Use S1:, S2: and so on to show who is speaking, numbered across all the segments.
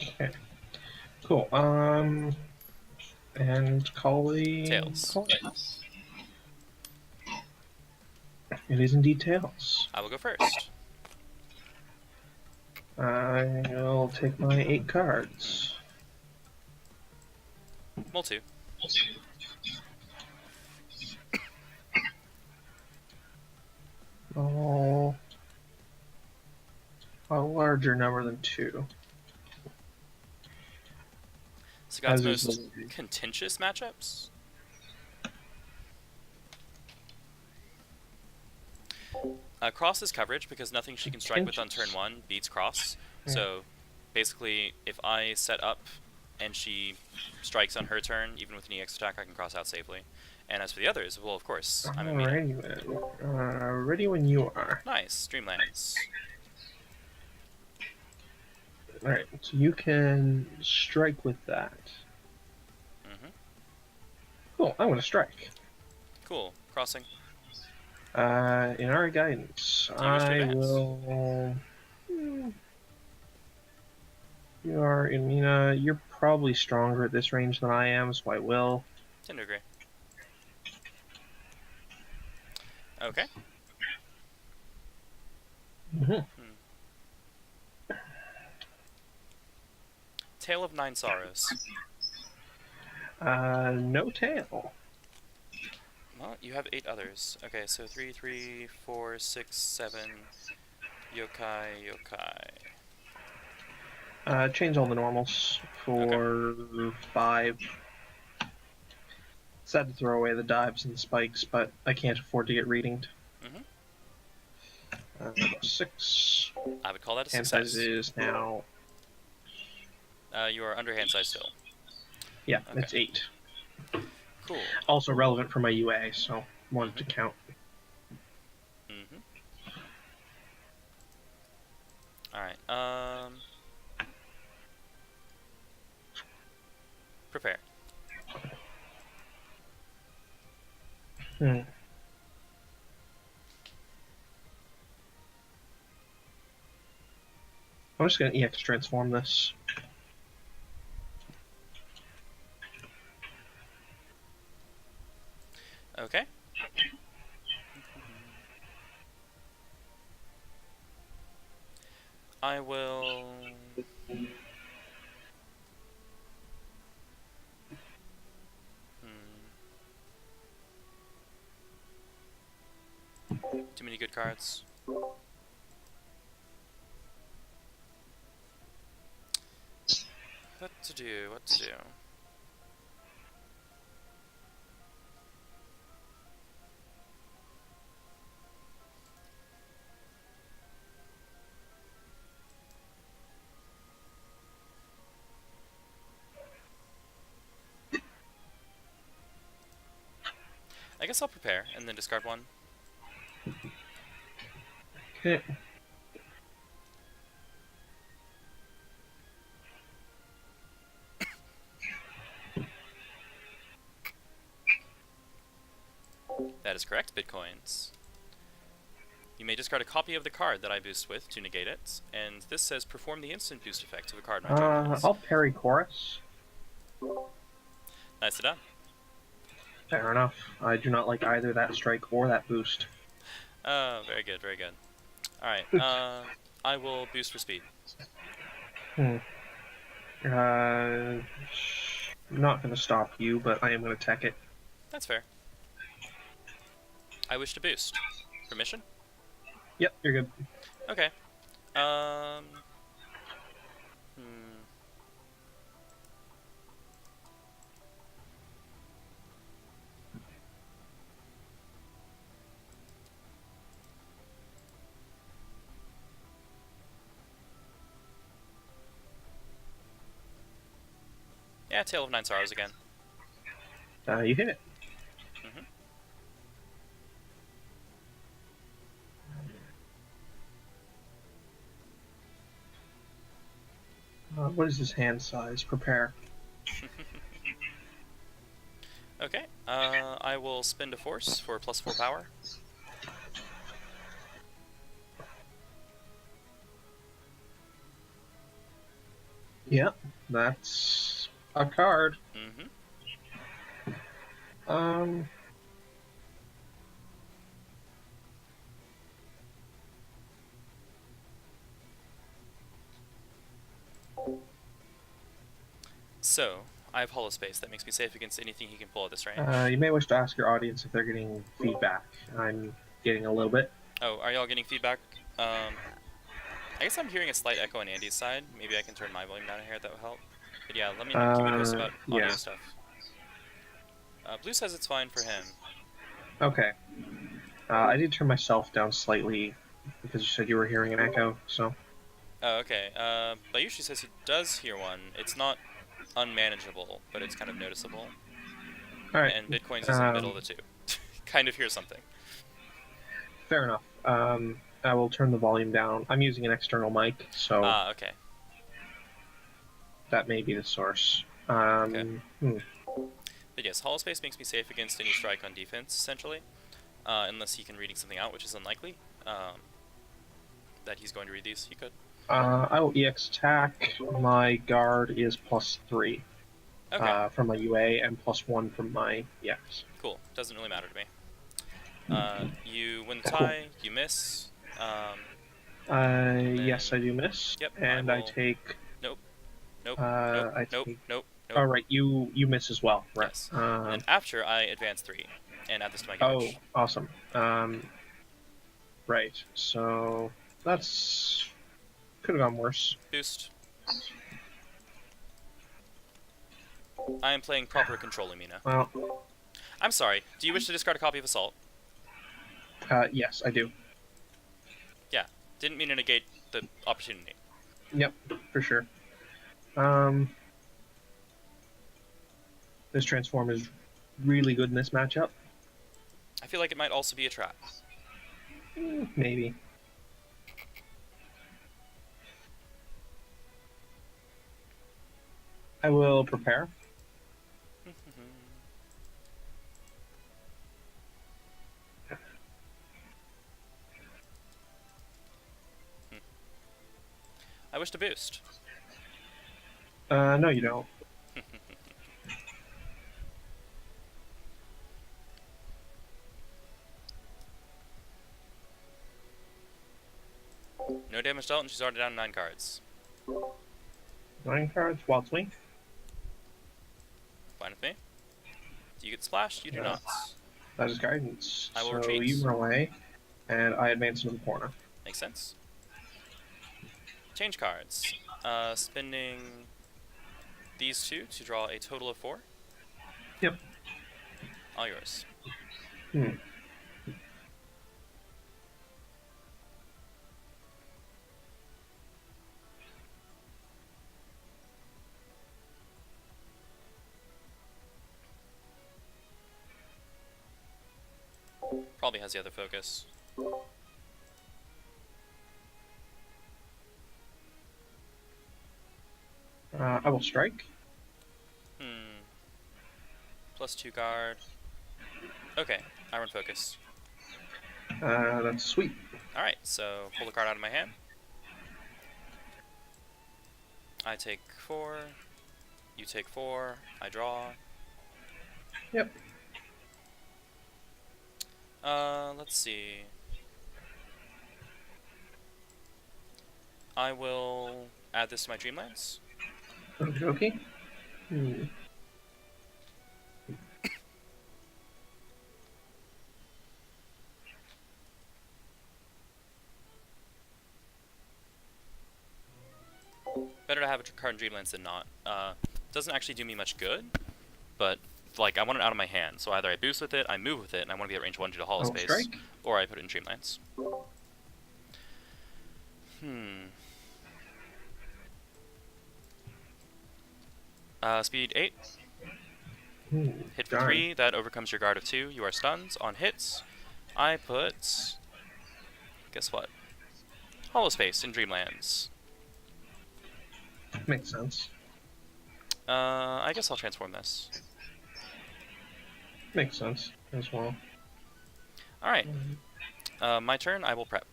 S1: Okay. Cool. And
S2: Tails.
S1: It is indeed tails.
S2: I will go first.
S1: I'll take my 8 cards.
S2: Mull 2.
S1: Oh, a larger number than 2.
S2: Sagat's
S1: As is
S2: most
S1: the
S2: contentious matchups. Cross is coverage because nothing she can strike with on turn 1 beats Cross.
S1: Yeah.
S2: So basically, if I set up and she strikes on her turn, even with an EX attack, I can cross out safely. And as for the others, well, of course, I'm Umina.
S1: Alrighty then. Ready when you are.
S2: Nice, Dreamlands.
S1: Alright, so you can strike with that.
S2: Mm-hmm.
S1: Cool, I'm gonna strike.
S2: Cool. Crossing.
S1: In our guidance,
S2: Do you wish to
S1: I
S2: advance?
S1: will. You are Umina. You're probably stronger at this range than I am, so I will.
S2: Tend to agree. Okay.
S1: Mm-hmm.
S2: Tale of Nine Sorrows.
S1: No tail.
S2: Well, you have 8 others. Okay, so 3, 3, 4, 6, 7. Yokai, yokai.
S1: Change all the normals
S2: Okay.
S1: for 5. Sad to throw away the dives and spikes, but I can't afford to get readinged.
S2: Mm-hmm.
S1: 6.
S2: I would call that a
S1: Hand size
S2: success.
S1: is now.
S2: You are underhand size still.
S1: Yeah,
S2: Okay.
S1: it's 8.
S2: Cool.
S1: Also relevant for my UA, so wanted to
S2: Mm-hmm.
S1: count.
S2: Mm-hmm. Alright, prepare.
S1: Hmm. I'm just gonna EX transform this.
S2: Okay. I will... Too many good cards. What to do, what to do? I guess I'll prepare and then discard 1.
S1: Okay.
S2: That is correct, Bitcoins. You may discard a copy of the card that I boost with to negate it, and this says perform the instant boost effect of a card in my graveyards.
S1: I'll parry chorus.
S2: Nicely done.
S1: Fair enough. I do not like either that strike or that boost.
S2: Very good, very good. Alright, I will boost for speed.
S1: Not gonna stop you, but I am gonna tech it.
S2: That's fair. I wish to boost. Permission?
S1: Yep, you're good.
S2: Okay. Yeah, Tale of Nine Sorrows again.
S1: You hit it.
S2: Mm-hmm.
S1: What is his hand size? Prepare.
S2: Okay, I will spend a force for +4 power.
S1: Yep, that's a card.
S2: Mm-hmm.
S1: Um,
S2: So, I have Hollow Space. That makes me safe against anything he can pull at this range.
S1: you may wish to ask your audience if they're getting feedback. I'm getting a little bit.
S2: Oh, are y'all getting feedback? I guess I'm hearing a slight echo on Andy's side. Maybe I can turn my volume down here, that would help. But yeah, let me keep me posted about audio
S1: Yeah.
S2: stuff. Blue says it's fine for him.
S1: Okay. I did turn myself down slightly because you said you were hearing an echo, so.
S2: Oh, okay. Bayushi says he does hear one. It's not unmanageable, but it's kind of noticeable.
S1: Alright.
S2: And Bitcoins is in the middle of the two. Kind of hear something.
S1: Fair enough. I will turn the volume down. I'm using an external mic, so
S2: Ah, okay.
S1: that may be the source.
S2: Okay. But yes, Hollow Space makes me safe against any strike on defense, essentially. Unless he can reading something out, which is unlikely. That he's going to read these. He could.
S1: I will EX attack. My guard is +3
S2: Okay.
S1: from my UA and +1 from my EX.
S2: Cool. Doesn't really matter to me. You win the tie. You miss.
S1: Yes, I do miss.
S2: Yep.
S1: And I take.
S2: Nope. Nope. Nope.
S1: I
S2: Nope.
S1: take.
S2: Nope.
S1: Oh,
S2: Nope.
S1: right. You miss as well, right?
S2: Yes. And then after, I advance 3 and add this to my garbage.
S1: Oh, awesome. Right. So that's could have gone worse.
S2: Boost. I am playing proper control, Umina.
S1: Well,
S2: I'm sorry. Do you wish to discard a copy of Assault?
S1: yes, I do.
S2: Yeah. Didn't mean to negate the opportunity.
S1: Yep, for sure. This transform is really good in this matchup.
S2: I feel like it might also be a trap.
S1: Maybe. I will prepare.
S2: I wish to boost.
S1: No, you don't.
S2: No damage dealt, and she's already down 9 cards.
S1: 9 cards, Wild Swing.
S2: Fine with me. Do you get splashed? You do not.
S1: That is guidance.
S2: I will
S1: so
S2: retreat.
S1: You run away, and I advance into the corner.
S2: Makes sense. Change cards. Spending these 2 to draw a total of 4.
S1: Yep.
S2: All yours. Probably has the other focus.
S1: I will strike.
S2: +2 guard. Okay, I run focus.
S1: That's sweet.
S2: Alright, so pull the card out of my hand. I take 4. You take 4. I draw.
S1: Yep.
S2: Let's see. I will add this to my Dreamlands.
S1: Okay.
S2: Better to have a card in Dreamlands than not. Doesn't actually do me much good, but like I want it out of my hand. So either I boost with it, I move with it, and I want to be at range 1 due to Hollow Space,
S1: strike.
S2: or I put it in Dreamlands. Speed 8. Hit for 3. That overcomes your guard of 2. You are stunned. On hits, I put. Guess what? Hollow Space in Dreamlands.
S1: Makes sense.
S2: I guess I'll transform this.
S1: Makes sense as well.
S2: Alright. My turn, I will prep.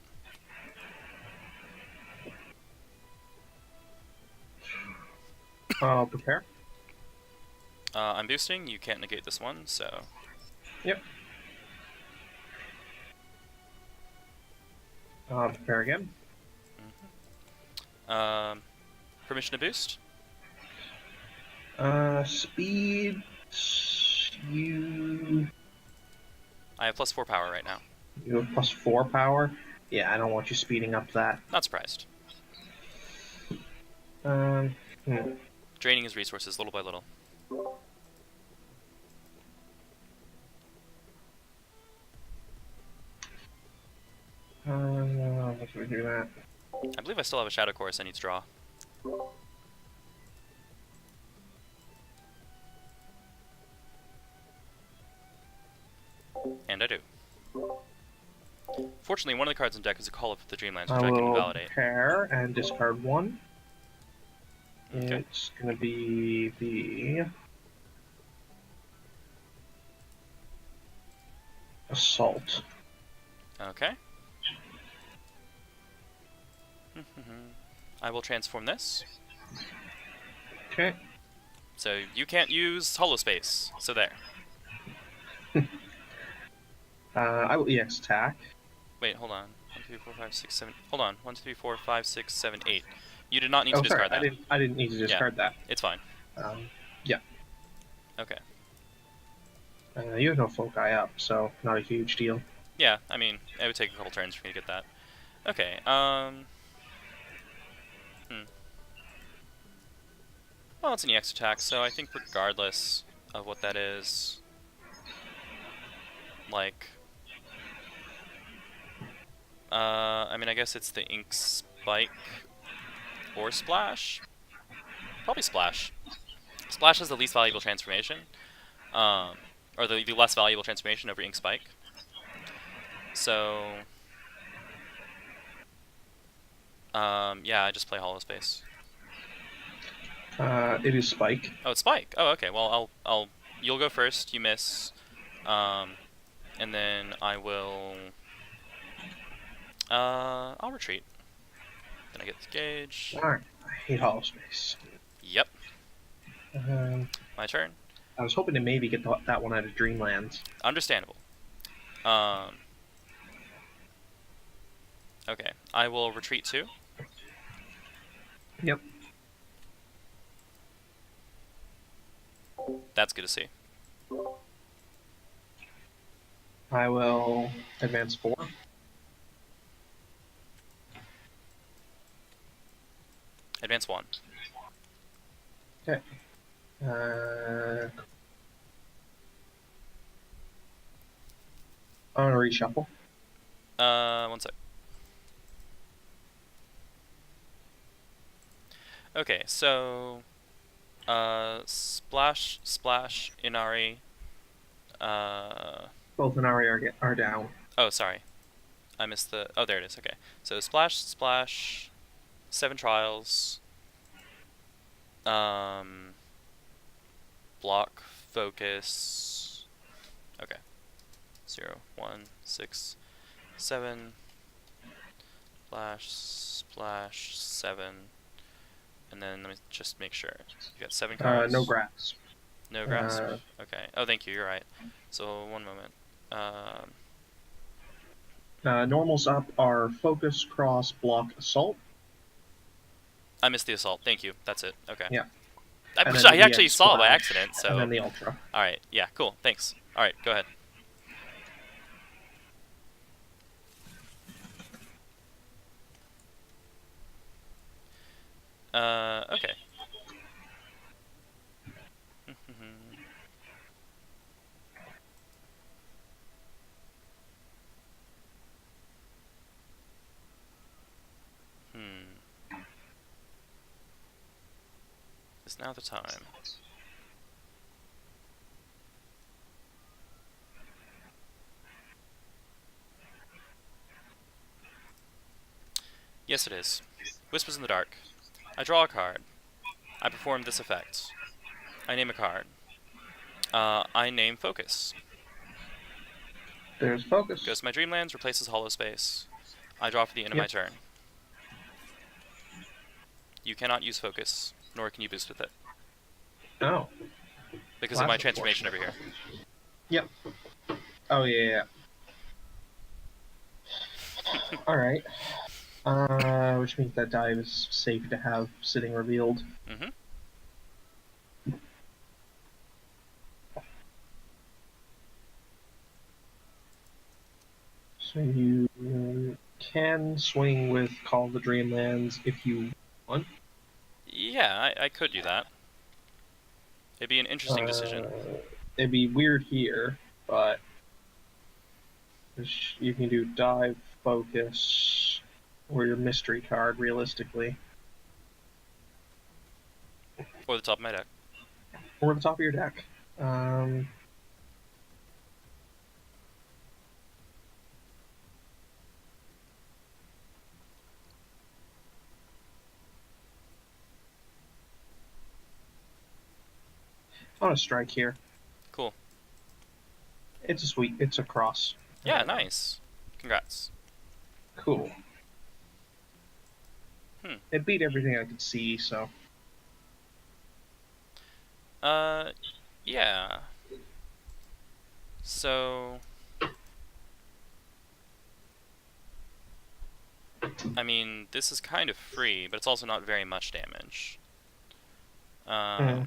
S1: Prepare.
S2: I'm boosting. You can't negate this one, so.
S1: Yep. Prepare again.
S2: Permission to boost?
S1: Speed. You
S2: I have +4 power right now.
S1: You have +4 power. Yeah, I don't want you speeding up that.
S2: Not surprised.
S1: Hmm.
S2: Draining his resources little by little.
S1: What should we do that?
S2: I believe I still have a Shadow Chorus I need to draw. And I do. Fortunately, one of the cards in deck is a Call of the Dreamlands, which I can invalidate.
S1: Prepare and discard one.
S2: Okay.
S1: It's going to be the Assault.
S2: Okay. I will transform this.
S1: Okay.
S2: So you can't use Hollow Space. So there.
S1: I will EX attack.
S2: Wait, hold on. 1, 2, 3, 4, 5, 6, 7. Hold on. 1, 2, 3, 4, 5, 6, 7, 8. You did not need to discard that.
S1: I didn't need to discard that.
S2: It's fine.
S1: Yeah.
S2: Okay.
S1: You have no foci up, so not a huge deal.
S2: Yeah, I mean, it would take a couple turns for me to get that. Okay, Well, it's an EX attack, so I think regardless of what that is, like, I mean, I guess it's the Ink Spike or Splash. Probably Splash. Splash is the least valuable transformation, or the less valuable transformation over Ink Spike. So, yeah, I just play Hollow Space.
S1: It is Spike.
S2: Oh, it's Spike. Oh, okay. Well, you'll go first. You miss, and then I will. I'll retreat. Then I get the gauge.
S1: Alright, I hate Hollow Space.
S2: Yep. My turn.
S1: I was hoping to maybe get that one out of Dreamlands.
S2: Understandable. Okay, I will retreat too.
S1: Yep.
S2: That's good to see.
S1: I will advance 4.
S2: Advance 1.
S1: Okay. I'm gonna reshuffle.
S2: 1 sec. Okay, so Splash, Splash, Inari.
S1: Both Inari are down.
S2: Oh, sorry. I missed the. Oh, there it is. Okay. So Splash, Splash, 7 trials. Block, focus. Okay. 0, 1, 6, 7. Splash, Splash, 7. And then let me just make sure. You got 7 cards.
S1: No grasp.
S2: No grasp? Okay. Oh, thank you. You're right. So, one moment.
S1: Normals up are Focus, Cross, Block, Assault.
S2: I missed the assault. Thank you. That's it. Okay.
S1: Yeah.
S2: Which I actually saw by accident. So.
S1: And then the Ultra.
S2: All right. Yeah. Cool. Thanks. All right. Go ahead. Okay. Is now the time? Yes, it is. Whispers in the dark. I draw a card. I perform this effect. I name a card. I name Focus.
S1: There's Focus.
S2: Goes to my Dreamlands, replaces Hollow Space. I draw for the end of my turn. You cannot use Focus. nor can you boost with it
S1: Oh,
S2: because
S1: well,
S2: of my
S1: that's
S2: transformation
S1: unfortunate.
S2: over here.
S1: Yep. Oh yeah. All right. Which means that dive is safe to have sitting revealed.
S2: Mm-hmm.
S1: So you can swing with Call of the Dreamlands if you want.
S2: Yeah, I could do that. It'd be an interesting
S1: Uh,
S2: decision.
S1: it'd be weird here, but you can do dive, focus, or your mystery card realistically,
S2: Or the top of my deck.
S1: or the top of your deck. Um, on a strike here.
S2: Cool.
S1: It's a cross.
S2: Yeah, nice. Congrats.
S1: Cool.
S2: Hmm.
S1: It beat everything I could see, so.
S2: Uh, yeah. So, I mean, this is kind of free, but it's also not very much damage.
S1: Mm.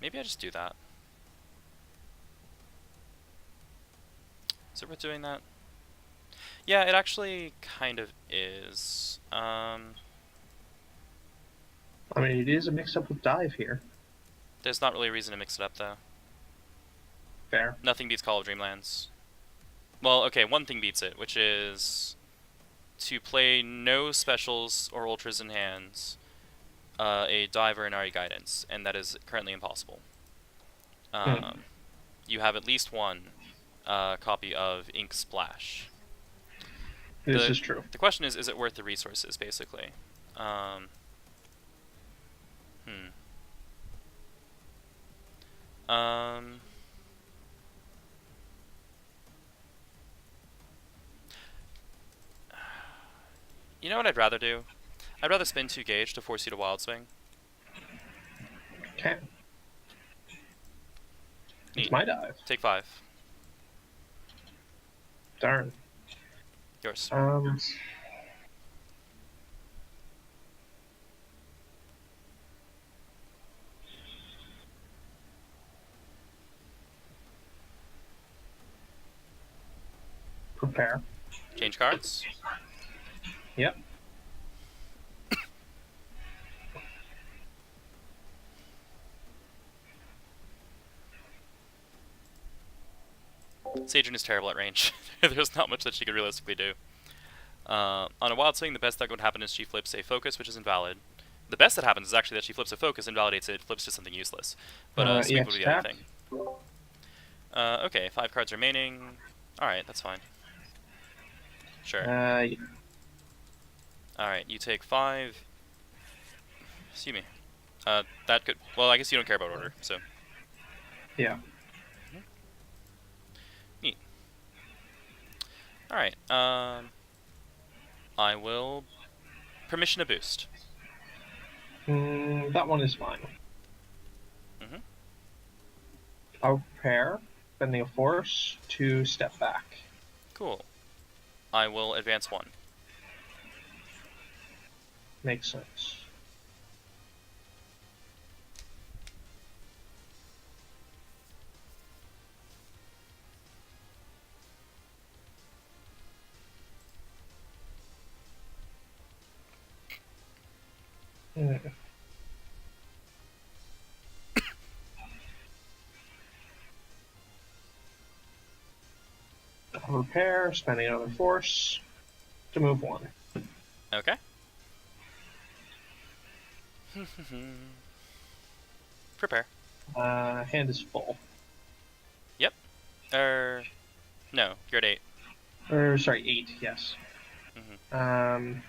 S2: Maybe I just do that. Is it worth doing that? Yeah, it actually kind of is.
S1: I mean, it is a mix up with dive here.
S2: There's not really a reason to mix it up, though.
S1: Fair.
S2: Nothing beats Call of Dreamlands. Well, okay, one thing beats it, which is to play no specials or ultras in hands, a dive or Inari guidance, and that is currently impossible.
S1: Mm.
S2: You have at least one copy of Ink Splash.
S1: This
S2: The
S1: is true.
S2: the question is it worth the resources, basically? Um, hmm. Um, you know what I'd rather do? I'd rather spend 2 gauge to force you to Wild Swing.
S1: Okay. It's
S2: Neat.
S1: my dive.
S2: Take 5.
S1: Darn.
S2: Yours.
S1: Prepare.
S2: Change cards.
S1: Yep.
S2: Seijun is terrible at range. There's not much that she could realistically do. On a Wild Swing, the best that would happen is she flips a focus, which is invalid. The best that happens is actually that she flips a focus, invalidates it, flips to something useless. But sweep would
S1: EX
S2: be the other
S1: tap.
S2: thing. Okay, 5 cards remaining. Alright, that's fine. Sure. Alright, you take 5. Excuse me. That could... Well, I guess you don't care about order, so...
S1: Yeah.
S2: Neat. Alright, I will... Permission to boost.
S1: That one is fine.
S2: Mm-hmm.
S1: I'll prepare, spending a force to step back.
S2: Cool. I will advance 1.
S1: Makes sense. I'll repair, spending another force to move 1.
S2: Okay. Prepare.
S1: Hand is full.
S2: Yep. No, you're at 8.
S1: Or, sorry, 8, yes.
S2: Mm-hmm.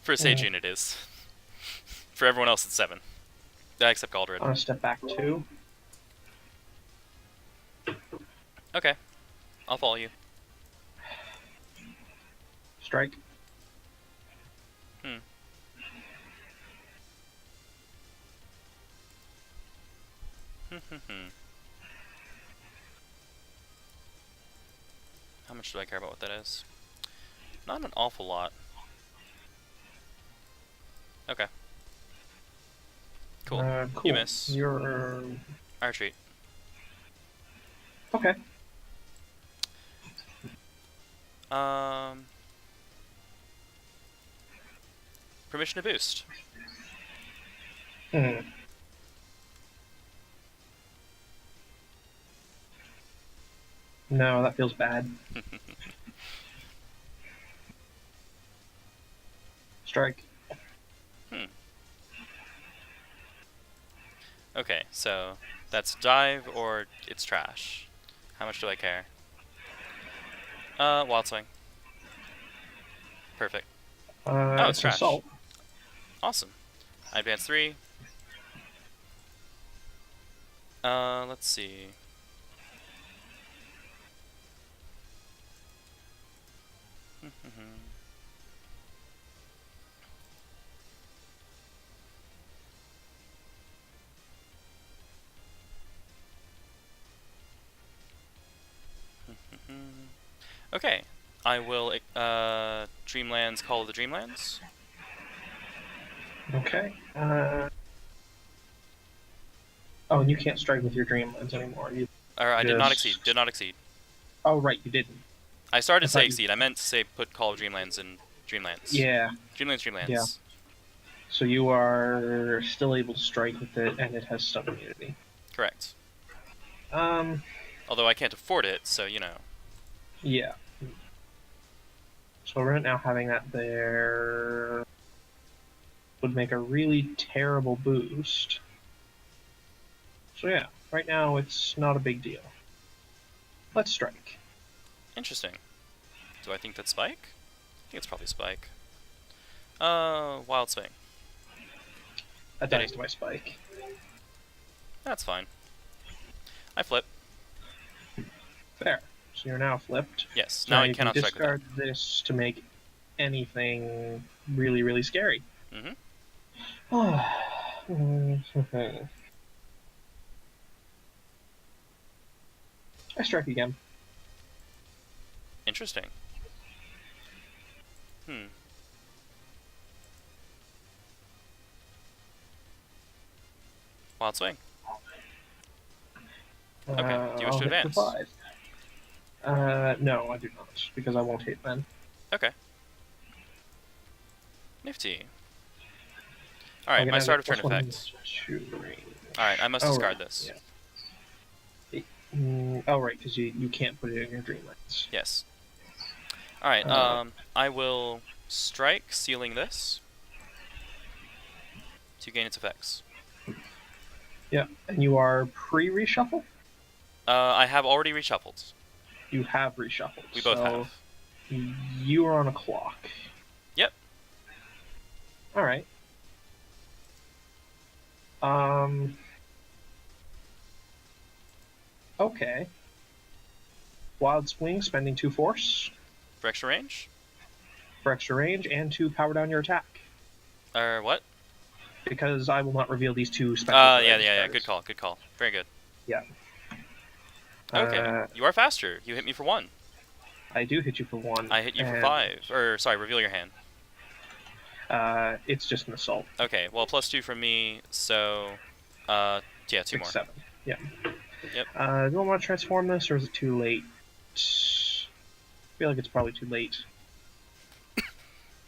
S2: For Seijun it is. For everyone else it's 7. Except Galdred.
S1: I'm gonna step back 2.
S2: Okay. I'll follow you.
S1: Strike.
S2: Hmm. How much do I care about what that is? Not an awful lot. Okay. Cool.
S1: Cool.
S2: You miss.
S1: You're...
S2: I retreat.
S1: Okay.
S2: Permission to boost.
S1: Hmm. No, that feels bad. Strike.
S2: Okay, so that's dive or it's trash. How much do I care? Wild swing. Perfect. Oh, it's trash.
S1: Assault.
S2: Awesome. I advance 3. Let's see. Okay, I will Dreamlands Call of the Dreamlands.
S1: Okay. Oh, and you can't strike with your Dreamlands anymore. You
S2: Or I
S1: just...
S2: did not exceed. Did not exceed.
S1: Oh, right, you didn't.
S2: I started to say
S1: you...
S2: exceed. I meant to say put Call of Dreamlands in Dreamlands.
S1: Yeah.
S2: Dreamlands.
S1: Yeah. So you are still able to strike with it, and it has stun immunity.
S2: Correct.
S1: Um.
S2: Although I can't afford it, so you know.
S1: Yeah. So right now having that there would make a really terrible boost. So yeah, right now it's not a big deal. Let's strike.
S2: Interesting. Do I think that's Spike? I think it's probably Spike. Wild swing.
S1: That dies to my spike.
S2: That's fine. I flip.
S1: Fair. So you're now flipped.
S2: Yes.
S1: So
S2: now
S1: you
S2: I cannot
S1: can
S2: strike with that.
S1: discard this to make anything really, really scary. I strike again.
S2: Interesting. Wild swing. Okay. Do you wish to advance?
S1: No, I do not, because I won't hit then.
S2: Okay. Nifty. Alright, my start of turn effect. Alright, I must discard this.
S1: Yeah. Oh, right, because you can't put it in your Dreamlands.
S2: Yes. Alright, I will strike, sealing this to gain its effects.
S1: Yeah, and you are pre-reshuffle?
S2: I have already reshuffled.
S1: You have reshuffled.
S2: We both have.
S1: You are on a clock.
S2: Yep.
S1: Alright. Okay. Wild swing, spending 2 force.
S2: For extra range?
S1: For extra range, and to power down your attack.
S2: What?
S1: Because I will not reveal these 2 special
S2: yeah. Good call. Very good.
S1: Yeah.
S2: Okay. You are faster. You hit me for 1.
S1: I do hit you for 1.
S2: I hit you for 5. Or, sorry, reveal your hand.
S1: It's just an assault.
S2: Okay, well, +2 from me, so, yeah, 2 more.
S1: 7. Yeah.
S2: Yep.
S1: Do I want to transform this, or is it too late? I feel like it's probably too late.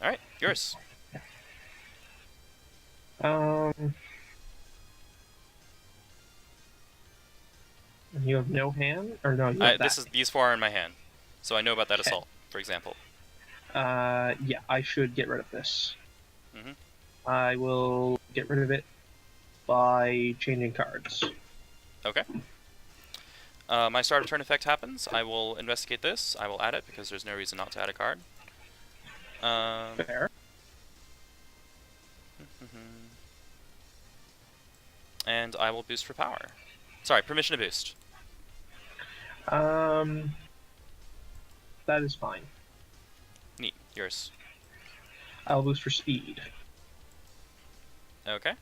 S2: Alright, yours.
S1: You have no hand? Or no, you have that.
S2: These 4 are in my hand, so I know about that assault, for example.
S1: Yeah, I should get rid of this. I will get rid of it by changing cards.
S2: Okay. My start of turn effect happens. I will investigate this. I will add it because there's no reason not to add a card.
S1: Fair.
S2: And I will boost for power. Sorry, permission to boost.
S1: That is fine.
S2: Neat. Yours.
S1: I'll boost for speed.
S2: Okay.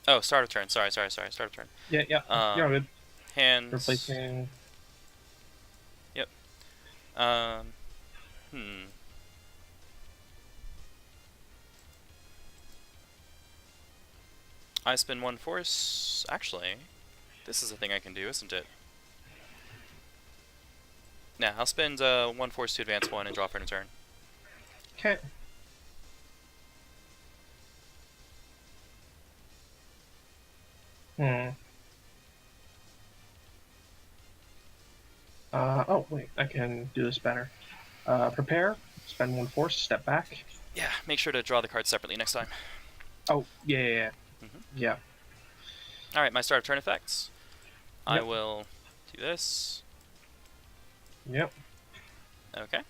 S2: Oh, start of turn. Sorry. Start of turn.
S1: Yeah, you're good.
S2: Hands.
S1: Replacing.
S2: Yep. I spend 1 force. Actually, this is a thing I can do, isn't it? Nah, I'll spend 1 force to advance 1 and draw for a turn.
S1: Okay. Oh, wait, I can do this better. Prepare, spend 1 force, step back.
S2: Yeah, make sure to draw the cards separately next time.
S1: Oh, yeah. Yeah.
S2: Alright, my start of turn effects.
S1: Yep.
S2: I will do this.
S1: Yep.
S2: Okay.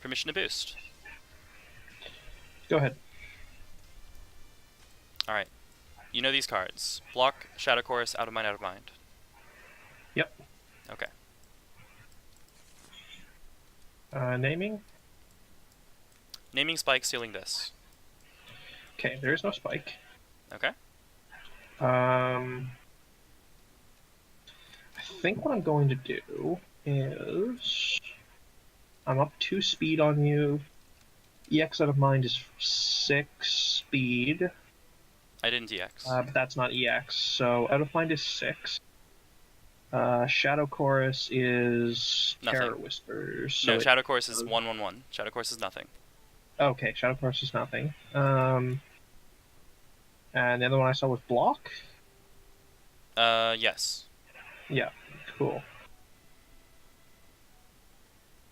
S2: Permission to boost.
S1: Go ahead.
S2: Alright. You know these cards. Block, Shadow Chorus, Out of Mind, Out of Mind.
S1: Yep.
S2: Okay.
S1: Naming?
S2: Naming spike, sealing this.
S1: Okay, there is no spike.
S2: Okay.
S1: I think what I'm going to do is I'm up 2 speed on you. EX out of mind is 6 speed.
S2: I didn't EX.
S1: But that's not EX, so out of mind is 6. Shadow Chorus is
S2: Nothing.
S1: Terror Whispers. So
S2: no, Shadow Chorus is 1/1/1. Shadow Chorus is nothing.
S1: Okay, Shadow Chorus is nothing. And the other one I saw was Block?
S2: Yes.
S1: Yeah, cool.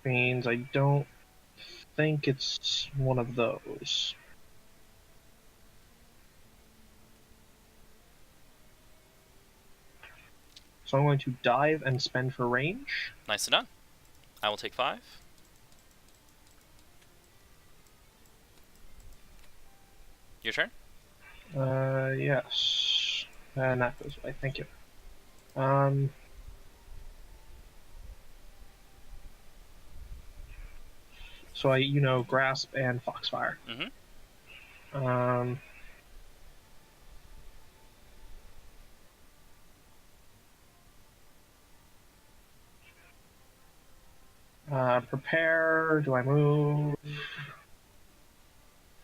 S1: Means I don't think it's one of those. So I'm going to dive and spend for range.
S2: Nicely done. I will take 5. Your turn?
S1: Yes. And that goes away, thank you. So I, Grasp and Foxfire. Prepare. Do I move?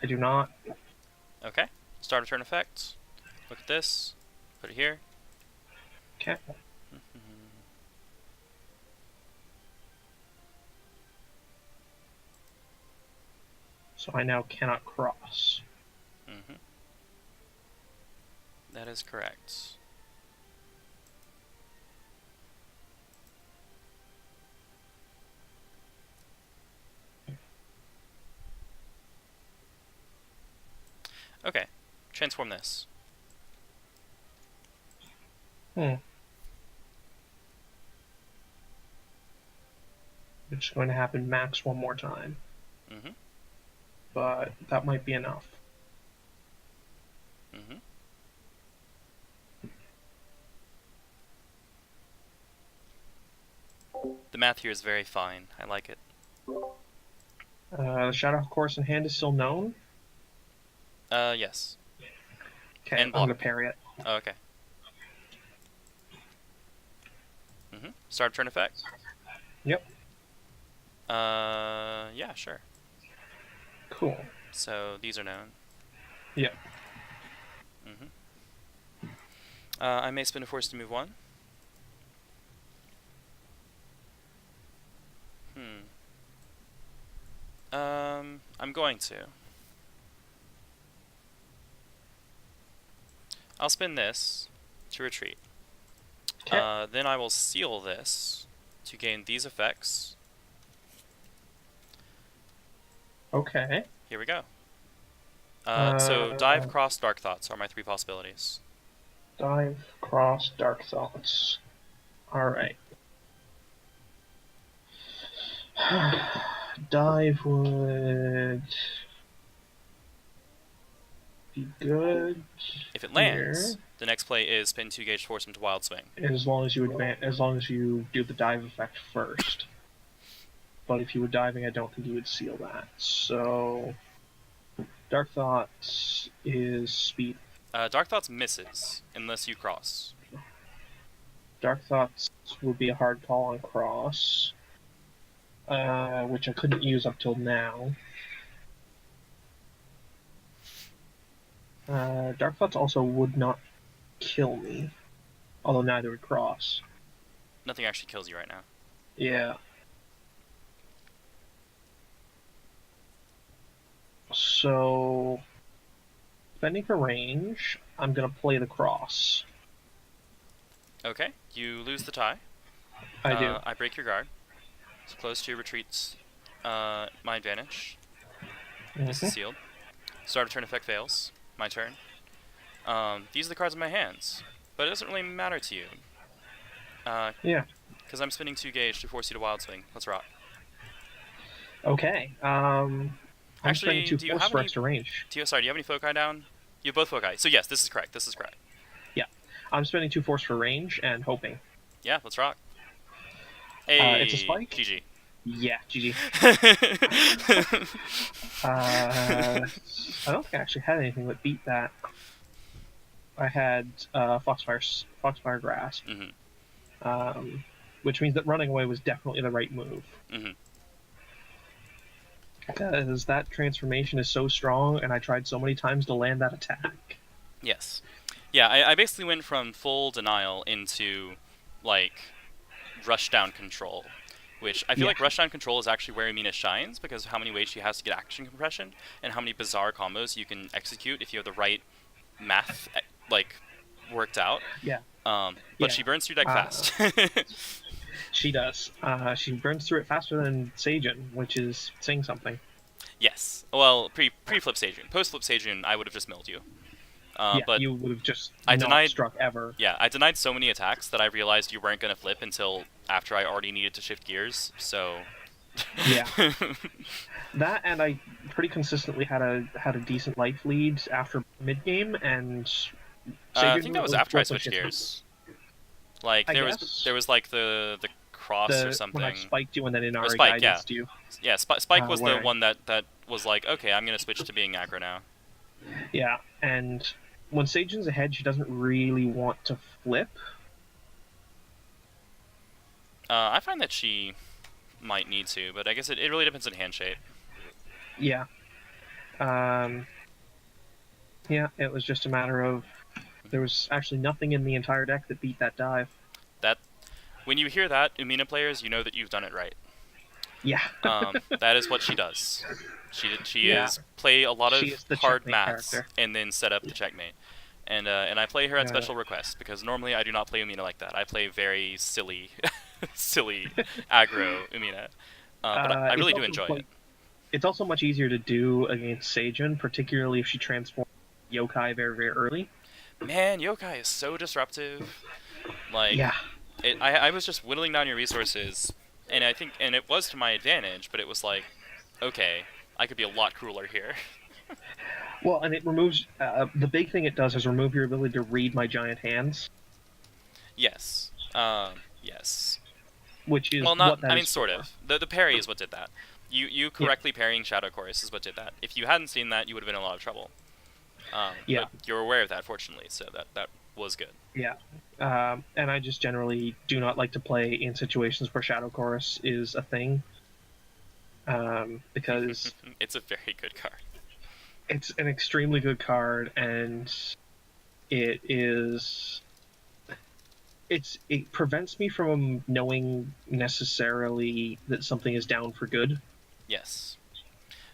S1: I do not.
S2: Okay. Start of turn effects. Look at this. Put it here.
S1: Okay. So I now cannot cross.
S2: That is correct. Okay. Transform this.
S1: It's going to happen max one more time. But that might be enough.
S2: The math here is very fine. I like it.
S1: The Shadow Course in hand is still known?
S2: Yes.
S1: Okay, I'm going to parry it.
S2: Oh, okay. Start turn effect?
S1: Yep.
S2: Yeah, sure.
S1: Cool.
S2: So these are known.
S1: Yep.
S2: I may spend a force to move 1. I'm going to. I'll spin this to retreat.
S1: Okay.
S2: Then I will seal this to gain these effects.
S1: Okay.
S2: Here we go. So dive, cross, dark thoughts are my 3 possibilities.
S1: Dive, cross, dark thoughts. Alright. Dive would be good
S2: If it
S1: here.
S2: lands, the next play is spin 2 gauge, force him to wild swing.
S1: As long as you do the dive effect first. But if you were diving, I don't think you would seal that. So Dark Thoughts is speed.
S2: Dark thoughts misses unless you cross.
S1: Dark Thoughts would be a hard call on cross, which I couldn't use up till now. Dark Thoughts also would not kill me, although neither would cross.
S2: Nothing actually kills you right now.
S1: Yeah. So, spending for range, I'm going to play the cross.
S2: Okay, you lose the tie.
S1: I do.
S2: I break your guard. So close to retreats. My advantage. This is sealed. Start of turn effect fails. My turn. These are the cards in my hands, but it doesn't really matter to you.
S1: Yeah.
S2: Because I'm spinning 2 gauge to force you to wild swing. Let's rock.
S1: Okay. I'm
S2: Actually,
S1: spending
S2: do
S1: 2
S2: you
S1: force
S2: have
S1: for
S2: any?
S1: extra range.
S2: Do you have any foci down? You have both foci. So yes, this is correct. This is correct.
S1: Yeah. I'm spending 2 force for range and hoping.
S2: Yeah, let's rock. Hey,
S1: it's a spike?
S2: GG.
S1: Yeah, GG. I don't think I actually had anything that beat that. I had Foxfire Grasp, which means that running away was definitely the right move. Because that transformation is so strong, and I tried so many times to land that attack.
S2: Yes. Yeah, I basically went from full denial into, like, rushdown control. Which I feel like rushdown control is actually where Umina shines, because of how many ways she has to get action compression, and how many bizarre combos you can execute if you have the right math, like, worked out.
S1: Yeah.
S2: But she burns through deck fast.
S1: She does. She burns through it faster than Seijun, which is saying something.
S2: Yes. Well, pre-flip Seijun. Post-flip Seijun, I would have just milled you. But
S1: you would have just not struck ever.
S2: Yeah, I denied so many attacks that I realized you weren't going to flip until after I already needed to shift gears, so...
S1: Yeah. That, and I pretty consistently had a decent life lead after mid-game, and...
S2: I think that was after I switched gears. Like, there was like the cross or something.
S1: When I spiked you and then Inari
S2: Spike,
S1: guided you.
S2: Yeah, Spike was the one that was like, okay, I'm going to switch to being aggro now.
S1: Yeah, and when Seijun's ahead, she doesn't really want to flip.
S2: I find that she might need to, but I guess it really depends on hand shape.
S1: Yeah. Yeah, it was just a matter of there was actually nothing in the entire deck that beat that dive.
S2: When you hear that, Umina players, you know that you've done it right.
S1: Yeah.
S2: That is what she does. She is play a lot of hard maths character. And then set up the checkmate. And I play her at special request, because normally I do not play Umina like that. I play very silly, silly aggro Umina. But I really do enjoy it.
S1: It's also much easier to do against Seijun, particularly if she transforms yokai very, very early.
S2: Man, yokai is so disruptive. Like,
S1: yeah.
S2: I was just whittling down your resources, and it was to my advantage, but it was like, okay, I could be a lot crueler here.
S1: Well, and it removes, the big thing it does is remove your ability to read my giant hands.
S2: Yes. Yes.
S1: Which is
S2: well, not.
S1: What
S2: I mean, sort of. The parry is what did that. You correctly parrying Shadow Chorus is what did that. If you hadn't seen that, you would have been in a lot of trouble. But you're aware of that, fortunately, so that was good.
S1: Yeah. And I just generally do not like to play in situations where Shadow Chorus is a thing. Because...
S2: it's a very good card.
S1: It's an extremely good card, and it is... It prevents me from knowing necessarily that something is down for good.
S2: Yes.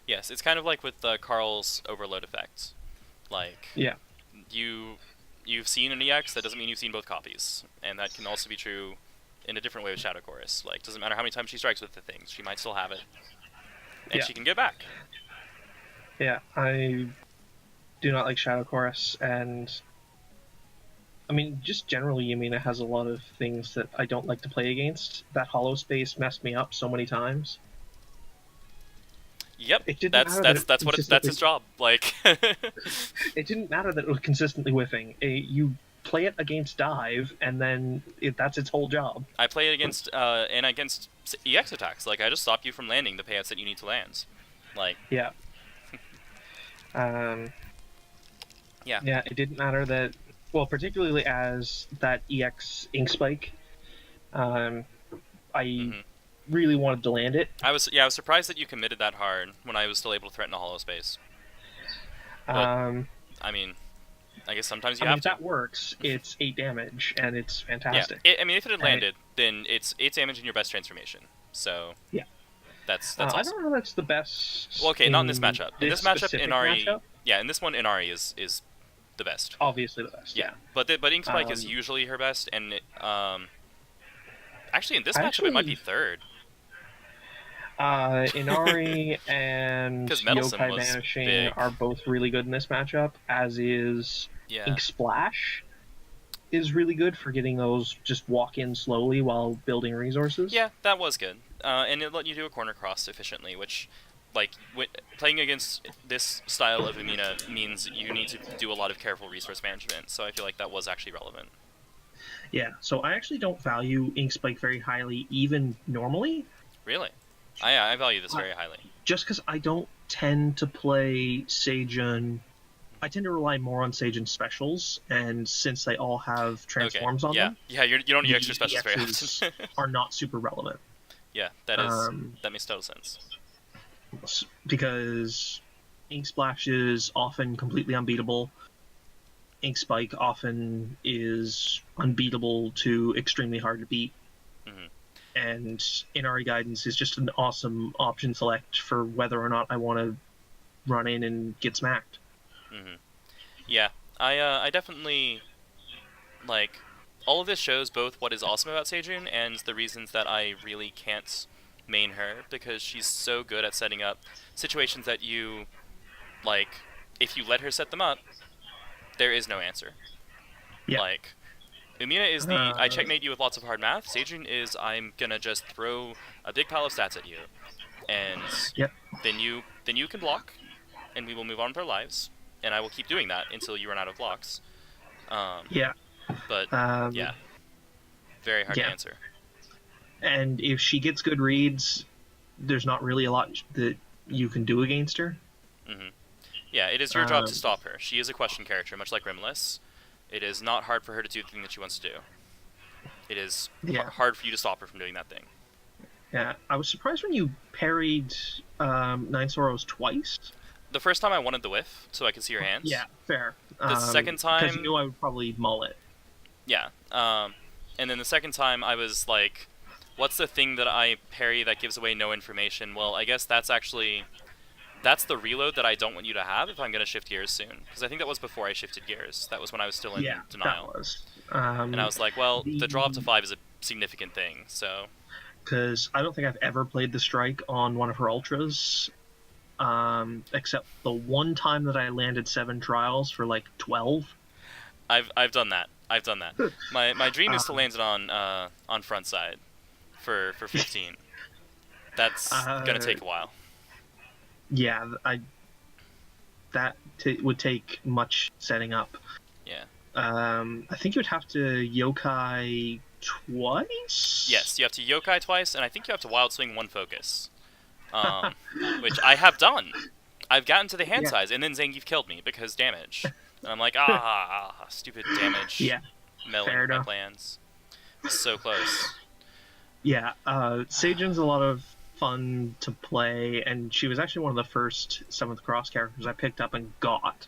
S2: Yes, it's kind of like with Carl's Overload effect. Like,
S1: yeah,
S2: you you've seen an EX, that doesn't mean you've seen both copies. And that can also be true in a different way with Shadow Chorus. Like, doesn't matter how many times she strikes with the thing, she might still have it. And
S1: Yeah.
S2: she can get back.
S1: Yeah, I do not like Shadow Chorus, and I mean, just generally, Umina has a lot of things that I don't like to play against. That hollow space messed me up so many times.
S2: Yep,
S1: It didn't
S2: that's
S1: matter that
S2: that's
S1: it
S2: that's what that's
S1: consistently.
S2: his job. Like,
S1: It didn't matter that it was consistently whiffing. You play it against dive, and then that's its whole job.
S2: I play it against EX attacks. Like, I just stop you from landing the payouts that you need to land. Like,
S1: Yeah. Um,
S2: yeah.
S1: yeah, it didn't matter that. Well, particularly as that EX ink spike, I
S2: Mm-hmm.
S1: really wanted to land it.
S2: I was surprised that you committed that hard when I was still able to threaten a hollow space. But
S1: Um,
S2: I mean, I guess sometimes you
S1: I mean,
S2: have
S1: if
S2: to.
S1: that works, it's 8 damage, and it's
S2: Yeah.
S1: fantastic.
S2: I mean, if it had landed, then it's 8 damage in your best transformation. So
S1: Yeah.
S2: that's
S1: I
S2: awesome.
S1: don't know if that's the best.
S2: Well, okay, not in this matchup. In this matchup,
S1: specific
S2: Inari,
S1: matchup,
S2: yeah, in this one, Inari is the best.
S1: obviously the best. Yeah.
S2: But Ink Spike is
S1: Um,
S2: usually her best, and actually in this matchup
S1: actually,
S2: it might be third.
S1: Inari and
S2: 'Cause Meddlesome
S1: Yokai
S2: was
S1: Vanishing
S2: big.
S1: are both really good in this matchup, as is
S2: Yeah.
S1: Ink Splash is really good for getting those just walk in slowly while building resources.
S2: Yeah, that was good. And it let you do a corner cross efficiently, which, like, playing against this style of Umina means you need to do a lot of careful resource management, so I feel like that was actually relevant.
S1: Yeah, so I actually don't value Ink Spike very highly, even normally,
S2: Really? I value this very highly.
S1: just because I don't tend to play Seijun. I tend to rely more on Seijun specials, and since they all have transforms on them,
S2: Yeah, you don't need
S1: the
S2: extra specials very
S1: EXs
S2: often.
S1: are not super relevant.
S2: Yeah, that makes total sense.
S1: Because Ink Splash is often completely unbeatable. Ink Spike often is unbeatable to extremely hard to beat.
S2: Mm-hmm.
S1: And Inari Guidance is just an awesome option select for whether or not I want to run in and get smacked.
S2: Mm-hmm. Yeah, I definitely, like, all of this shows both what is awesome about Seijun and the reasons that I really can't main her, because she's so good at setting up situations that you, like, if you let her set them up, there is no answer.
S1: Yeah.
S2: Like, Umina is the I checkmate you with lots of hard math. Seijun is I'm gonna just throw a big pile of stats at you, and
S1: Yep.
S2: then you can block, and we will move on with our lives, and I will keep doing that until you run out of blocks.
S1: Yeah.
S2: But yeah, very hard to answer.
S1: And if she gets good reads, there's not really a lot that you can do against her.
S2: Mm-hmm. Yeah, it is your job to stop her. She is a question character, much like Rimless. It is not hard for her to do the thing that she wants to do. It is hard for you to stop her from doing that thing.
S1: Yeah, I was surprised when you parried Nine Sorrows twice.
S2: The first time I wanted the whiff, so I could see your hands.
S1: Yeah, fair.
S2: The second time...
S1: Because you knew I would probably mull it.
S2: Yeah. And then the second time I was like, what's the thing that I parry that gives away no information? Well, I guess that's actually... That's the reload that I don't want you to have if I'm going to shift gears soon. Because I think that was before I shifted gears. That was when I was still in denial.
S1: That was.
S2: And I was like, well, the draw up to 5 is a significant thing, so...
S1: Because I don't think I've ever played the strike on one of her ultras, except the one time that I landed 7 trials for like 12.
S2: I've done that. My dream is to land it on front side for 15. That's gonna take a while.
S1: Yeah, that would take much setting up.
S2: Yeah.
S1: I think you would have to yokai twice?
S2: Yes, you have to yokai twice, and I think you have to wild swing 1 focus. Which I have done. I've gotten to the hand size, and then Zangief killed me because damage. And I'm like, stupid damage.
S1: Yeah.
S2: Meddling my plans. So close.
S1: Yeah, Seijun's a lot of fun to play, and she was actually one of the first 7th Cross characters I picked up and got.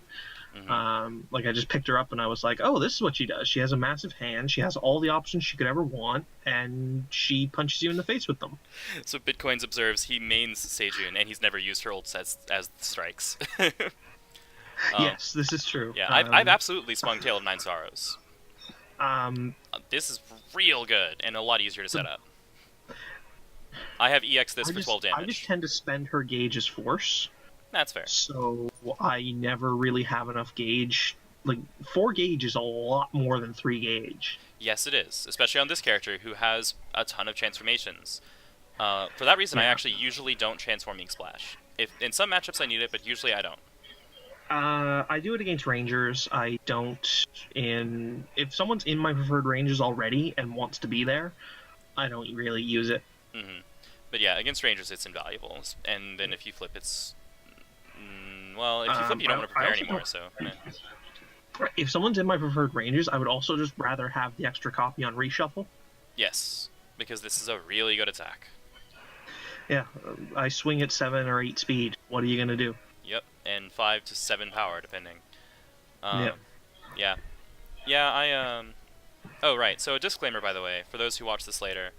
S2: Mm-hmm.
S1: I just picked her up and I was like, oh, this is what she does. She has a massive hand, she has all the options she could ever want, and she punches you in the face with them.
S2: So Bitcoins observes he mains Seijun, and he's never used her ult as strikes.
S1: Yes, this is true.
S2: Yeah, I've absolutely swung Tale of Nine Sorrows. This is real good and a lot easier to set up. I have EX this for 12
S1: I just
S2: damage.
S1: tend to spend her gauge as force.
S2: That's fair.
S1: So I never really have enough gauge. Like, 4 gauge is a lot more than 3 gauge.
S2: Yes, it is, especially on this character who has a ton of transformations. For that reason, I actually usually don't Transforming Splash. If in some matchups I need it, but usually I don't.
S1: I do it against rangers. I don't if someone's in my preferred ranges already and wants to be there, I don't really use it.
S2: But yeah, against rangers it's invaluable. And then if you flip, it's well, if you flip, you don't want to prepare anymore. So.
S1: If someone's in my preferred ranges, I would also just rather have the extra copy on reshuffle.
S2: Yes, because this is a really good attack.
S1: Yeah, I swing at 7 or 8 speed. What are you gonna do?
S2: Yep, and 5 to 7 power, depending.
S1: Yeah.
S2: Yeah, Oh, right, so a disclaimer, by the way, for those who watch this later.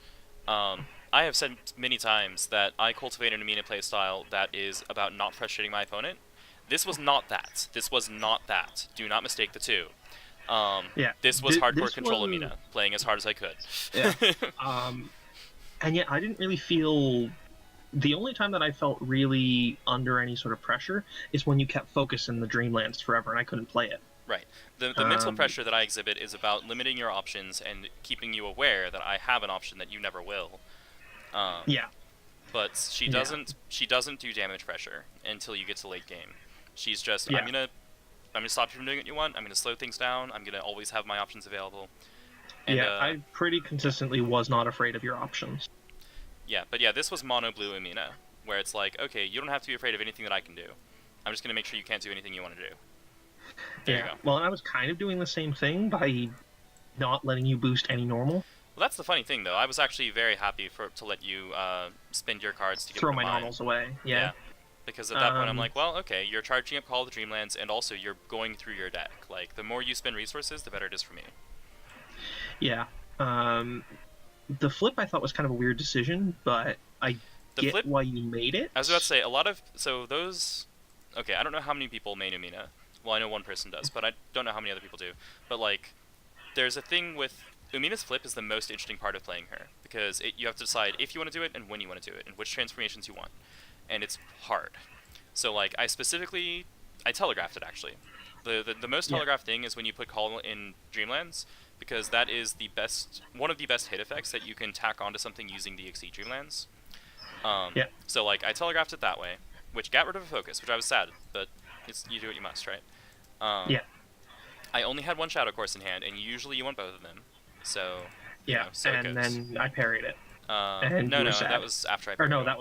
S2: I have said many times that I cultivate an Umina playstyle that is about not frustrating my opponent. This was not that. This was not that. Do not mistake the two. This was hardcore control Umina, playing as hard as I could.
S1: Yeah. And yet I didn't really feel... The only time that I felt really under any sort of pressure is when you kept focus in the Dreamlands forever and I couldn't play it.
S2: Right. The mental pressure that I exhibit is about limiting your options and keeping you aware that I have an option that you never will.
S1: Yeah.
S2: But she doesn't do damage pressure until you get to late game. She's just I'm gonna stop you from doing what you want. I'm gonna slow things down. I'm gonna always have my options available. And,
S1: I pretty consistently was not afraid of your options.
S2: Yeah, but yeah, this was mono blue Umina, where it's like, okay, you don't have to be afraid of anything that I can do. I'm just gonna make sure you can't do anything you want to do. There you go.
S1: Well, and I was kind of doing the same thing by not letting you boost any normal.
S2: Well, that's the funny thing, though. I was actually very happy to let you spend your cards to get
S1: throw my normals away. Yeah.
S2: Because at that point, I'm like, well, okay, you're charging up Call of the Dreamlands, and also you're going through your deck. Like, the more you spend resources, the better it is for me.
S1: Yeah. The flip I thought was kind of a weird decision, but I get why you made it.
S2: I was about to say, okay, I don't know how many people main Umina. Well, I know one person does, but I don't know how many other people do. But, like, there's a thing with... Umina's flip is the most interesting part of playing her, because you have to decide if you want to do it and when you want to do it, and which transformations you want. And it's hard. So, like, I telegraphed it, actually. The most telegraphed thing is when you put Call in Dreamlands, because that is one of the best hit effects that you can tack onto something using the Exceed Dreamlands. So, like, I telegraphed it that way, which got rid of a focus, which I was sad, but you do what you must, right? I only had one Shadow Course in hand, and usually you want both of them. So,
S1: and then I parried it.
S2: No, that was after I parried it.
S1: Or no, that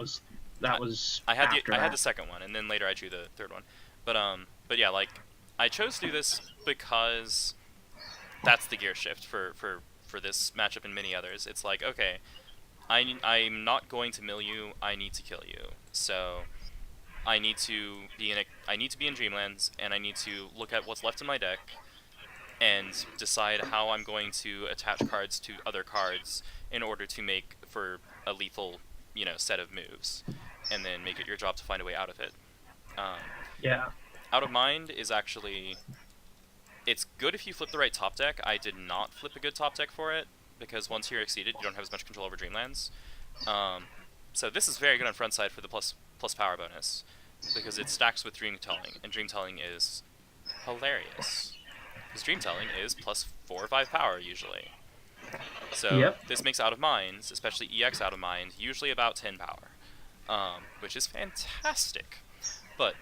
S1: was
S2: I had the second one, and then later I drew the third one. But yeah, like, I chose to do this because that's the gear shift for this matchup and many others. It's like, okay, I'm not going to mill you, I need to kill you. So I need to be in Dreamlands, and I need to look at what's left in my deck and decide how I'm going to attach cards to other cards in order to make for a lethal, set of moves, and then make it your job to find a way out of it. Out of Mind is actually... It's good if you flip the right top deck. I did not flip a good top deck for it, because once you're exceeded, you don't have as much control over Dreamlands. So this is very good on front side for the plus power bonus, because it stacks with Dream Telling, and Dream Telling is hilarious. Because Dream Telling is plus 4 or 5 power, usually. So this makes Out of Minds, especially EX Out of Mind, usually about 10 power, which is fantastic. But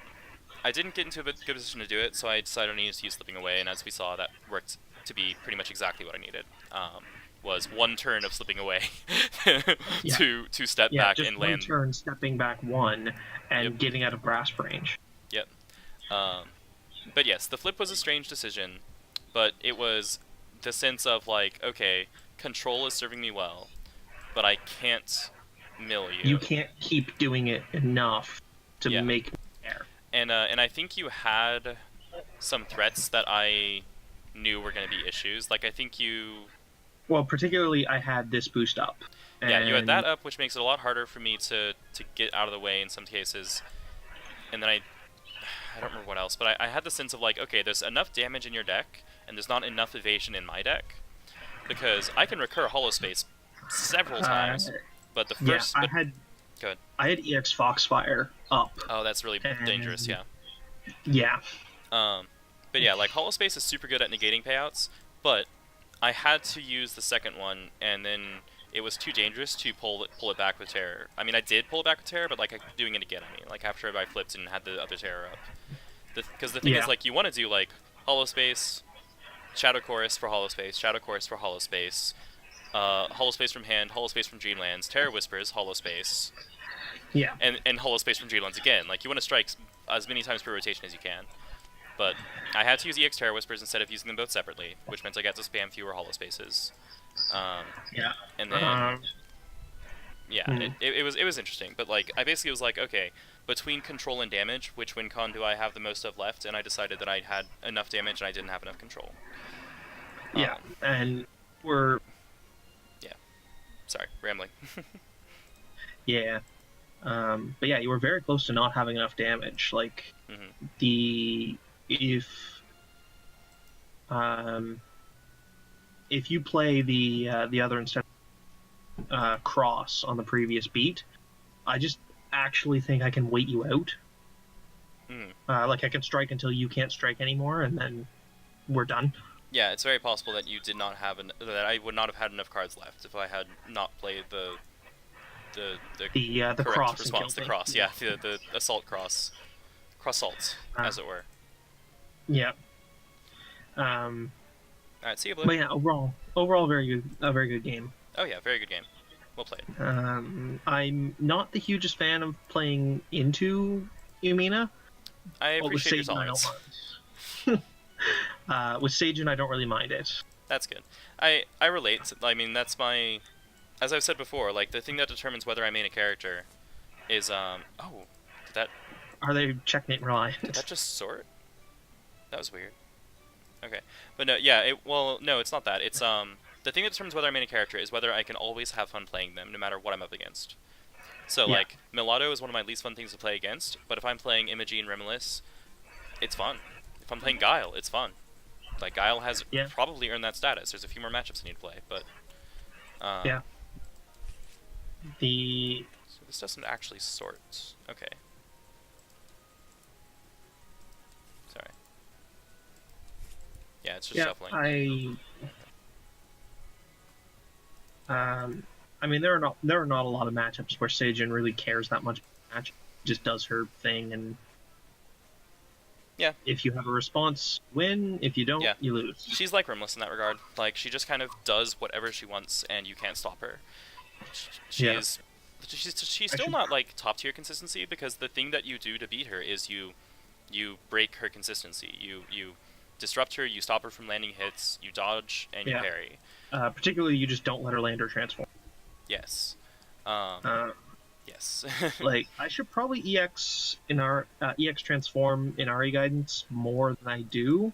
S2: I didn't get into a good position to do it, so I decided I needed to use Slipping Away, and as we saw, that worked to be pretty much exactly what I needed. Was one turn of Slipping Away to step back and land.
S1: One turn stepping back one and getting out of grasp range.
S2: Yep. But yes, the flip was a strange decision, but it was the sense of like, okay, control is serving me well, but I can't mill you.
S1: You can't keep doing it enough to make me care.
S2: And I think you had some threats that I knew were going to be issues. Like, I think you...
S1: Well, particularly I had this boost up.
S2: Yeah, you had that up, which makes it a lot harder for me to get out of the way in some cases. And then I don't remember what else, but I had the sense of like, okay, there's enough damage in your deck, and there's not enough evasion in my deck, because I can recur Hollow Space several times, but the
S1: Yeah,
S2: first, but good.
S1: I had EX Foxfire up,
S2: Oh, that's really dangerous,
S1: and
S2: yeah.
S1: yeah,
S2: But yeah, like Hollow Space is super good at negating payouts, but I had to use the second one, and then it was too dangerous to pull it back with Terror. I mean, I did pull it back with Terror, but like doing it again. I mean, like after I flipped and had the other Terror up. Because the thing is,
S1: yeah,
S2: like, you want to do like Hollow Space, Shadow Chorus for Hollow Space, Shadow Chorus for Hollow Space, Hollow Space from hand, Hollow Space from Dreamlands, Terror Whispers, Hollow Space,
S1: yeah,
S2: and Hollow Space from Dreamlands again. Like you want to strike as many times per rotation as you can. But I had to use EX Terror Whispers instead of using them both separately, which meant I got to spam fewer Hollow Spaces.
S1: yeah.
S2: And then yeah, it was interesting. But like I basically was like, okay, between control and damage, which win con do I have the most of left? And I decided that I had enough damage and I didn't have enough control.
S1: Yeah, and we're
S2: yeah. Sorry, rambling.
S1: yeah, but yeah, you were very close to not having enough damage. Like the if you play the other instead of cross on the previous beat, I just actually think I can wait you out. Like I can strike until you can't strike anymore, and then we're done.
S2: Yeah, it's very possible that you did not have that I would not have had enough cards left if I had not played the correct
S1: cross
S2: response, the cross, yeah, the assault cross salt, as it were.
S1: Yeah.
S2: All right, see you, Blue.
S1: But yeah, overall, a very good game.
S2: Oh yeah, very good game. Well played.
S1: I'm not the hugest fan of playing into Umina.
S2: I appreciate your tolerance.
S1: With Seijun, I don't really mind it.
S2: That's good. I relate. I mean, that's my... As I've said before, like, the thing that determines whether I main a character is, oh, did that...
S1: Are they checkmate reliant?
S2: Did that just sort? That was weird. Okay. But no, yeah, well, no, it's not that. It's, the thing that determines whether I main a character is whether I can always have fun playing them, no matter what I'm up against. So,
S1: yeah.
S2: like, Milado is one of my least fun things to play against, but if I'm playing Imogen and Remelis, it's fun. If I'm playing Guile, it's fun. Like, Guile has probably earned that status. There's a few more matchups I need to play, but...
S1: yeah.
S2: So this doesn't actually sort. Okay. Sorry. Yeah, it's just shuffling.
S1: I mean, there are not a lot of matchups where Seijun really cares that much. Just does her thing, and
S2: yeah, if
S1: you have a response, win. If you don't, you lose.
S2: She's like Rimless in that regard. Like, she just kind of does whatever she wants, and you can't stop her. She's still not like top tier consistency, because the thing that you do to beat her is you break her consistency. You disrupt her, you stop her from landing hits, you dodge, and you parry.
S1: Particularly, you just don't let her land her transform.
S2: Yes. Yes.
S1: Like, I should probably EX transform in RE guidance more than I do,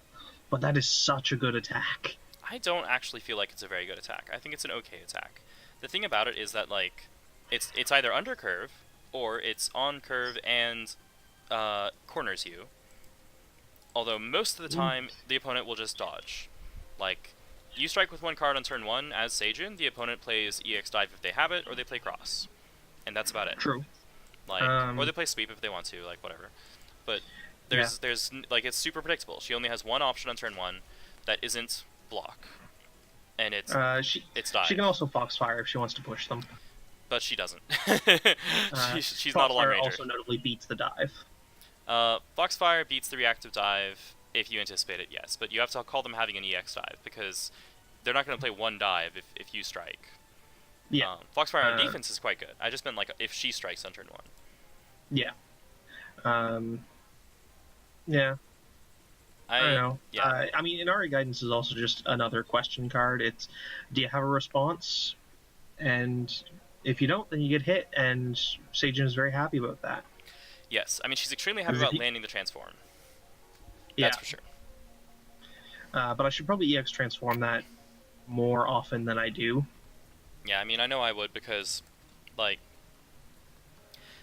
S1: but that is such a good attack.
S2: I don't actually feel like it's a very good attack. I think it's an okay attack. The thing about it is that, like, it's either under curve or it's on curve and corners you. Although most of the time the opponent will just dodge. Like, you strike with one card on turn 1 as Seijun, the opponent plays EX dive if they have it, or they play cross. And that's about it.
S1: True.
S2: Like, or they play sweep if they want to, like, whatever. But there's like, it's super predictable. She only has one option on turn 1 that isn't block. And it's dive.
S1: She can also Foxfire if she wants to push them.
S2: But she doesn't. She's not a long ranger.
S1: Also notably beats the dive.
S2: Foxfire beats the reactive dive if you anticipate it, yes. But you have to call them having an EX dive, because they're not going to play one dive if you strike.
S1: Yeah.
S2: Foxfire on defense is quite good. I just meant, like, if she strikes on turn 1.
S1: Yeah. Yeah. I don't know. Yeah. I mean, Inari Guidance is also just another question card. It's, do you have a response? And if you don't, then you get hit, and Seijun is very happy about that.
S2: Yes. I mean, she's extremely happy about landing the transform.
S1: Yeah.
S2: That's for sure.
S1: But I should probably EX transform that more often than I do.
S2: Yeah, I mean, I know I would, because, like,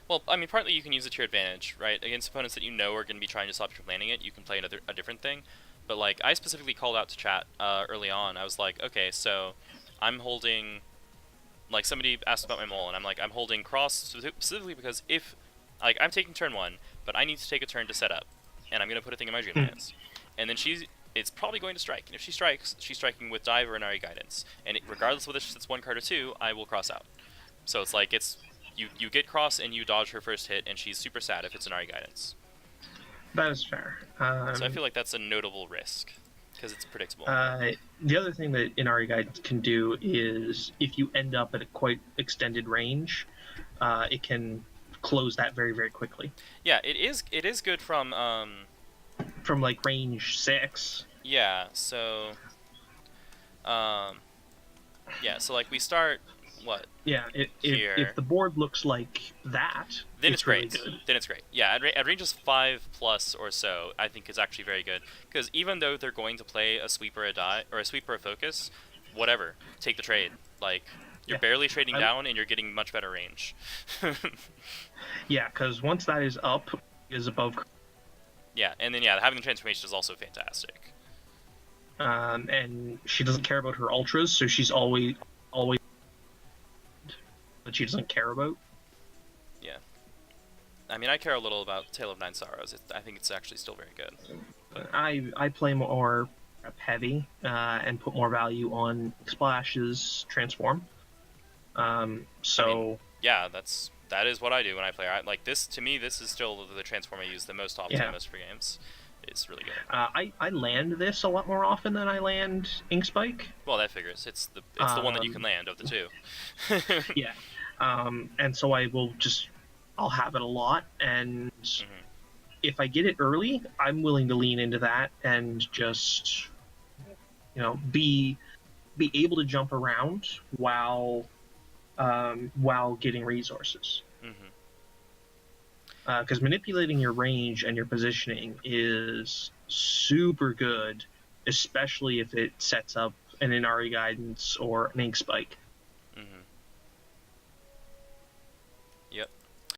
S2: Well, I mean, partly you can use it to your advantage, right? Against opponents that you know are going to be trying to stop you from landing it, you can play a different thing. But like, I specifically called out to chat early on. I was like, okay, so I'm holding. Like somebody asked about my mole, and I'm like, I'm holding cross specifically because if, like, I'm taking turn 1, but I need to take a turn to set up, and I'm gonna put a thing in my dream lands, and then it's probably going to strike, and if she strikes, she's striking with dive or Inari guidance, and regardless of whether it's 1 card or 2, I will cross out. So it's like you get cross and you dodge her first hit, and she's super sad if it's Inari guidance.
S1: That is fair.
S2: So I feel like that's a notable risk because it's predictable.
S1: The other thing that Inari Guide can do is if you end up at a quite extended range, it can close that very, very quickly.
S2: Yeah, it is good from
S1: like range 6.
S2: Yeah, so yeah, so like we start what?
S1: Yeah, if the board looks like that,
S2: then it's great.
S1: Really good.
S2: Then it's great. Yeah, at ranges 5+ or so, I think is actually very good because even though they're going to play a sweep or a die or a sweep or a focus, whatever, take the trade. Like you're barely trading down and you're getting much better range.
S1: Yeah, because once that is up, is above.
S2: Yeah, and then having the transformation is also fantastic.
S1: And she doesn't care about her ultras, so she's always that she doesn't care about.
S2: Yeah. I mean, I care a little about Tale of Nine Sorrows. I think it's actually still very good.
S1: I play more heavy and put more value on Splash's transform. So
S2: I mean, yeah, that is what I do when I play. Like this, to me, this is still the transform I use the most often in most free games. It's really good.
S1: I land this a lot more often than I land Inkspike.
S2: Well, that figures. It's the one that you can land of the two.
S1: Yeah. And so I'll have it a lot, and if I get it early, I'm willing to lean into that and just, be able to jump around while getting resources. Because manipulating your range and your positioning is super good, especially if it sets up an Inari Guidance or an Ink Spike.